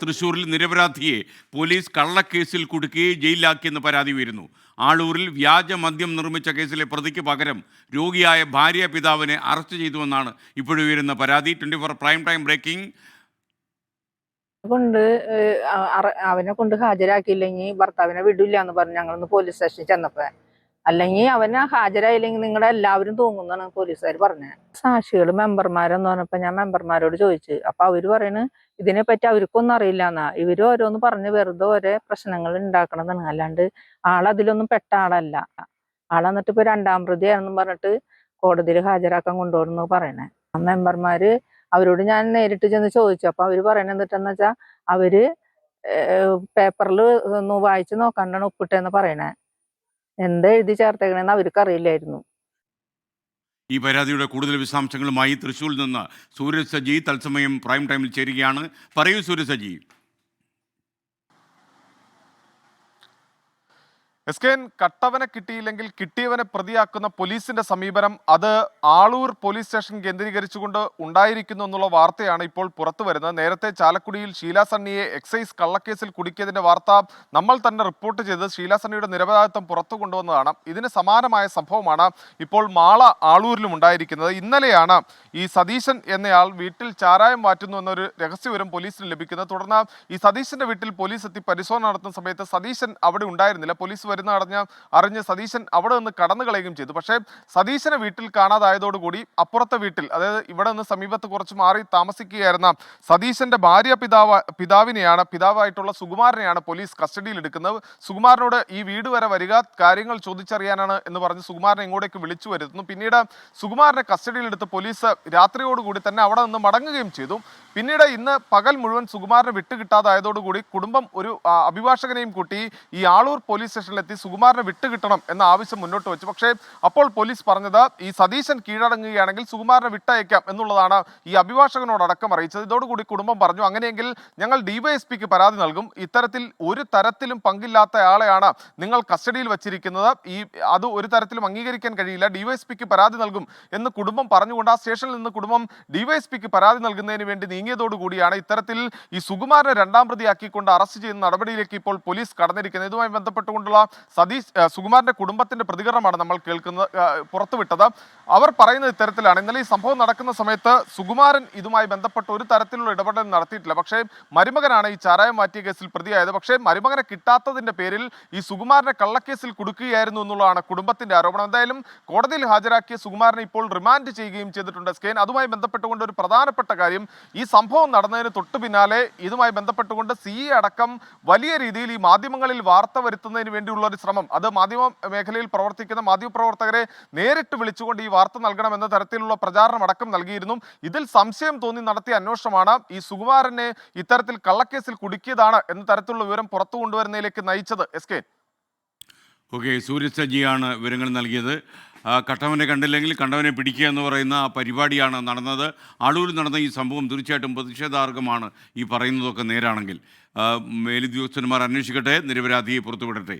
തൃശൂരിൽ നിരപരാധിയെ പോലീസ് കള്ളക്കേസിൽ കുടുക്കി ജയിലിലാക്കിയെന്ന് പരാതി ഉയരുന്നു. ആളൂരിൽ വ്യാജ മദ്യം നിർമ്മിച്ച കേസിലെ പ്രതിക്ക് പകരം രോഗിയായ ഭാര്യ പിതാവിനെ അറസ്റ്റ് ചെയ്തുവെന്നാണ് ഇപ്പോഴുയരുന്ന പരാതി. 24 പ്രൈം ടൈം ബ്രേക്കിംഗ്. കൊണ്ട് അവനെ കൊണ്ട് ഹാജരാക്കിയില്ലെങ്കിൽ ഭർത്താവിനെ വിടില്ല എന്ന് പറഞ്ഞ് ഞങ്ങളൊന്ന് പോലീസ് സ്റ്റേഷനിൽ ചെന്നപ്പോ, അല്ലെങ്കിൽ അവനെ ഹാജരായില്ലെങ്കിൽ നിങ്ങളെ എല്ലാവരും തൂങ്ങുന്നാണ് പോലീസുകാർ പറഞ്ഞത്. സാക്ഷികൾ മെമ്പർമാരെന്ന് പറഞ്ഞപ്പോ ഞാൻ മെമ്പർമാരോട് ചോദിച്ചു. അപ്പൊ അവര് പറയണ് ഇതിനെപ്പറ്റി അവർക്കൊന്നും അറിയില്ല എന്നാ. ഇവര് ഓരോന്ന് പറഞ്ഞ് വെറുതെ ഓരോ പ്രശ്നങ്ങൾ ഉണ്ടാക്കണതാണ്, അല്ലാണ്ട് ആളതിലൊന്നും പെട്ട ആളല്ല. ആളെന്നിട്ട് ഇപ്പൊ 2ാം പ്രതിയാണെന്നും പറഞ്ഞിട്ട് കോടതിയിൽ ഹാജരാക്കാൻ കൊണ്ടുപോകുന്നു പറയണേ. ആ മെമ്പർമാര് അവരോട് ഞാൻ നേരിട്ട് ചെന്ന് ചോദിച്ചു. അപ്പൊ അവര് പറയണത് എന്നിട്ടെന്ന് വെച്ചാൽ അവര് പേപ്പറിൽ ഒന്ന് വായിച്ചു നോക്കാണ്ടാണ് ഒപ്പിട്ടെന്ന് പറയണേ. എന്താ എഴുതി ചേർത്തേക്കണെന്ന് അവർക്ക് അറിയില്ലായിരുന്നു. ഈ പരാതിയുടെ കൂടുതൽ വിശദാംശങ്ങളുമായി തൃശ്ശൂരിൽ നിന്ന് സൂരജ് സജി തത്സമയം പ്രൈം ടൈമിൽ ചേരുകയാണ്. പറയൂ സൂരജ് സജി. എസ്കേൻ, കട്ടവനെ കിട്ടിയില്ലെങ്കിൽ കിട്ടിയവനെ പ്രതിയാക്കുന്ന പോലീസിന്റെ സമീപനം അത് ആളൂർ പോലീസ് സ്റ്റേഷൻ കേന്ദ്രീകരിച്ചുകൊണ്ട് ഉണ്ടായിരിക്കുന്നു എന്നുള്ള വാർത്തയാണ് ഇപ്പോൾ പുറത്തു വരുന്നത്. നേരത്തെ ചാലക്കുടിയിൽ ഷീല സണ്ണിയെ എക്സൈസ് കള്ളക്കേസിൽ കുടുക്കിയതിന്റെ വാർത്ത നമ്മൾ തന്നെ റിപ്പോർട്ട് ചെയ്ത് ഷീല സണ്ണിയുടെ നിരപരാധിത്വം പുറത്തു കൊണ്ടുവന്നതാണ്. ഇതിന് സമാനമായ സംഭവമാണ് ഇപ്പോൾ മാള ആളൂരിലും ഉണ്ടായിരിക്കുന്നത്. ഇന്നലെയാണ് ഈ സതീശൻ എന്നയാൾ വീട്ടിൽ ചാരായം മാറ്റുന്നു എന്നൊരു രഹസ്യവിവരം പോലീസിന് ലഭിക്കുന്നത്. തുടർന്ന് ഈ സതീശന്റെ വീട്ടിൽ പോലീസ് എത്തി പരിശോധന നടത്തുന്ന സമയത്ത് സതീശൻ അവിടെ ഉണ്ടായിരുന്നില്ല. പോലീസ് അറിഞ്ഞ് സതീശൻ അവിടെ നിന്ന് കടന്നു കളയുകയും ചെയ്തു. പക്ഷേ സതീശനെ വീട്ടിൽ കാണാതായതോടുകൂടി അപ്പുറത്തെ വീട്ടിൽ, അതായത് ഇവിടെ നിന്ന് സമീപത്ത് കുറച്ച് മാറി താമസിക്കുകയായിരുന്ന സതീശന്റെ പിതാവായിട്ടുള്ള സുകുമാരനെയാണ് പോലീസ് കസ്റ്റഡിയിൽ എടുക്കുന്നത്. സുകുമാരനോട് ഈ വീട് വരെ വരിക, കാര്യങ്ങൾ ചോദിച്ചറിയാനാണ് എന്ന് പറഞ്ഞ് സുകുമാരനെ ഇങ്ങോട്ടേക്ക് വിളിച്ചു വരുത്തുന്നു. പിന്നീട് സുകുമാരനെ കസ്റ്റഡിയിലെടുത്ത് പോലീസ് രാത്രിയോടുകൂടി തന്നെ അവിടെ നിന്ന് മടങ്ങുകയും ചെയ്തു. പിന്നീട് ഇന്ന് പകൽ മുഴുവൻ സുകുമാരനെ വിട്ടുകിട്ടാതായതോടുകൂടി കുടുംബം ഒരു അഭിഭാഷകനെയും കൂട്ടി ഈ ആളൂർ പോലീസ് സ്റ്റേഷനിലെത്തി സുകുമാരനെ വിട്ടുകിട്ടണം എന്ന ആവശ്യം മുന്നോട്ട് വെച്ചു. പക്ഷേ അപ്പോൾ പോലീസ് പറഞ്ഞത് ഈ സതീശൻ കീഴടങ്ങുകയാണെങ്കിൽ സുകുമാരനെ വിട്ടയക്കാം എന്നുള്ളതാണ് ഈ അഭിഭാഷകനോടക്കം അറിയിച്ചത്. ഇതോടുകൂടി കുടുംബം പറഞ്ഞു, അങ്ങനെയെങ്കിൽ ഞങ്ങൾ ഡിവൈഎസ്പിക്ക് പരാതി നൽകും, ഇത്തരത്തിൽ ഒരു തരത്തിലും പങ്കില്ലാത്ത ആളെയാണ് നിങ്ങൾ കസ്റ്റഡിയിൽ വച്ചിരിക്കുന്നത്, അത് ഒരു തരത്തിലും അംഗീകരിക്കാൻ കഴിയില്ല, ഡിവൈഎസ്പിക്ക് പരാതി നൽകും എന്ന് കുടുംബം പറഞ്ഞുകൊണ്ട് ആ സ്റ്റേഷനിൽ നിന്ന് കുടുംബം ഡിവൈഎസ്പിക്ക് പരാതി നൽകുന്നതിന് വേണ്ടി നീങ്ങിയതോടുകൂടിയാണ് ഇത്തരത്തിൽ ഈ സുകുമാരനെ 2ാം പ്രതിയാക്കിക്കൊണ്ട് അറസ്റ്റ് ചെയ്യുന്ന നടപടിയിലേക്ക് ഇപ്പോൾ പോലീസ് കടന്നിരിക്കുന്നത്. ഇതുമായി ബന്ധപ്പെട്ടുകൊണ്ടുള്ള സുകുമാരന്റെ കുടുംബത്തിന്റെ പ്രതികരണമാണ് നമ്മൾ പുറത്തുവിട്ടത്. അവർ പറയുന്നത് ഇത്തരത്തിലാണ്. ഇന്നലെ ഈ സംഭവം നടക്കുന്ന സമയത്ത് സുകുമാരൻ ഇതുമായി ബന്ധപ്പെട്ട് ഒരു തരത്തിലുള്ള ഇടപെടൽ നടത്തിയിട്ടില്ല. പക്ഷേ മരുമകനാണ് ഈ ചാരായം മാറ്റിയ കേസിൽ പ്രതിയായത്. പക്ഷേ മരുമകനെ കിട്ടാത്തതിന്റെ പേരിൽ ഈ സുകുമാരനെ കള്ളക്കേസിൽ കുടുക്കുകയായിരുന്നു എന്നുള്ളതാണ് കുടുംബത്തിന്റെ ആരോപണം. എന്തായാലും കോടതിയിൽ ഹാജരാക്കിയ സുകുമാരനെ ഇപ്പോൾ റിമാൻഡ് ചെയ്യുകയും ചെയ്തിട്ടുണ്ട്. സ്കെയിൻ, അതുമായി ബന്ധപ്പെട്ടുകൊണ്ട് ഒരു പ്രധാനപ്പെട്ട കാര്യം, ഈ സംഭവം നടന്നതിന് തൊട്ടു പിന്നാലെ ഇതുമായി ബന്ധപ്പെട്ടുകൊണ്ട് CA അടക്കം വലിയ രീതിയിൽ ഈ മാധ്യമങ്ങളിൽ വാർത്ത വരുത്തുന്നതിന് വേണ്ടിയുള്ള ഒരു ശ്രമം, അത് മാധ്യമ മേഖലയിൽ പ്രവർത്തിക്കുന്ന മാധ്യമപ്രവർത്തകരെ നേരിട്ട് വിളിച്ചുകൊണ്ട് ഈ വാർത്ത നൽകണമെന്ന തരത്തിലുള്ള പ്രചാരണം അടക്കം നൽകിയിരുന്നു. ഇതിൽ സംശയം തോന്നി നടത്തിയ അന്വേഷണമാണ് ഈ സുകുമാരനെ ഇത്തരത്തിൽ കള്ളക്കേസിൽ കുടുക്കിയതാണ് എന്ന തരത്തിലുള്ള വിവരം പുറത്തു കൊണ്ടുവരുന്നതിലേക്ക് നയിച്ചത്. എസ്കെ, ഓക്കെ, സൂരജ് സജിയാണ് വിവരങ്ങൾ നൽകിയത്. കട്ടവനെ കണ്ടില്ലെങ്കിൽ കണ്ടവനെ പിടിക്കുക എന്ന് പറയുന്ന ആ പരിപാടിയാണ് നടന്നത്. ആളൂരിൽ നടന്ന ഈ സംഭവം തീർച്ചയായിട്ടും പ്രതിഷേധാർഹമാണ്. ഈ പറയുന്നതൊക്കെ നേരാണെങ്കിൽ മേലുദ്യോഗസ്ഥന്മാർ അന്വേഷിക്കട്ടെ, നിരപരാധിയെ പുറത്തുവിടട്ടെ.